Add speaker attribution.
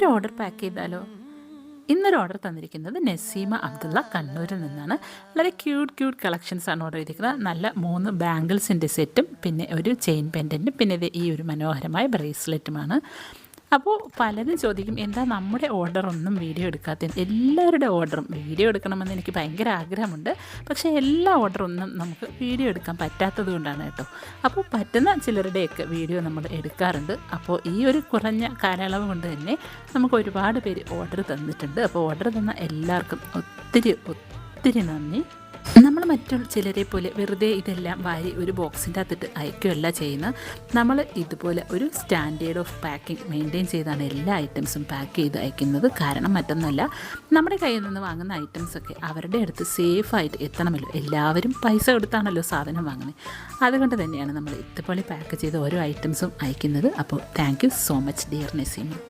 Speaker 1: ഒരു order pack ചെയ്താലോ? ഇന്നൊരു ഓർഡർ തന്നിരിക്കുന്നത് നസീമ അബ്ദുള്ള കണ്ണൂരിൽ നിന്നാണ്. വളരെ ക്യൂട്ട് കളക്ഷൻസാണ് ഓർഡർ ചെയ്തിരിക്കുന്നത്. നല്ല 3 ബാംഗിൾസിൻ്റെ സെറ്റും പിന്നെ ഒരു ചെയിൻ പെൻഡൻറ്റും പിന്നെ ഇത് ഈ ഒരു മനോഹരമായ ബ്രേസ്ലെറ്റുമാണ്. അപ്പോൾ പലരും ചോദിക്കും, എന്താ നമ്മുടെ ഓർഡറൊന്നും വീഡിയോ എടുക്കാത്തത്? എല്ലാവരുടെ ഓർഡറും വീഡിയോ എടുക്കണമെന്ന് എനിക്ക് ഭയങ്കര ആഗ്രഹമുണ്ട്. പക്ഷേ എല്ലാ ഓർഡറൊന്നും നമുക്ക് വീഡിയോ എടുക്കാൻ പറ്റാത്തത് കൊണ്ടാണ് കേട്ടോ. അപ്പോൾ പറ്റുന്ന ചിലരുടെയൊക്കെ വീഡിയോ നമ്മൾ എടുക്കാറുണ്ട്. അപ്പോൾ ഈ ഒരു കുറഞ്ഞ കാലയളവ് കൊണ്ട് തന്നെ നമുക്ക് ഒരുപാട് പേര് ഓർഡർ തന്നിട്ടുണ്ട്. അപ്പോൾ ഓർഡർ തന്ന എല്ലാവർക്കും ഒത്തിരി നന്ദി. നമ്മൾ മറ്റുള്ള ചിലരെ പോലെ വെറുതെ ഇതെല്ലാം വാരി ഒരു ബോക്സിൻ്റെ അകത്തിട്ട് അയക്കുകയല്ല ചെയ്യുന്നത്. നമ്മൾ ഇതുപോലെ ഒരു സ്റ്റാൻഡേർഡ് ഓഫ് പാക്കിംഗ് മെയിൻറ്റെയിൻ ചെയ്താണ് എല്ലാ ഐറ്റംസും പാക്ക് ചെയ്ത് അയക്കുന്നത്. കാരണം മറ്റൊന്നല്ല, നമ്മുടെ കയ്യിൽ നിന്ന് വാങ്ങുന്ന ഐറ്റംസൊക്കെ അവരുടെ അടുത്ത് സേഫായിട്ട് എത്തണമല്ലോ. എല്ലാവരും പൈസ കൊടുത്താണല്ലോ സാധനം വാങ്ങുന്നത്. അതുകൊണ്ട് തന്നെയാണ് നമ്മൾ ഇതുപോലെ പാക്ക് ചെയ്ത് ഓരോ ഐറ്റംസും അയക്കുന്നത്. അപ്പോൾ thank you so much dear Naseema.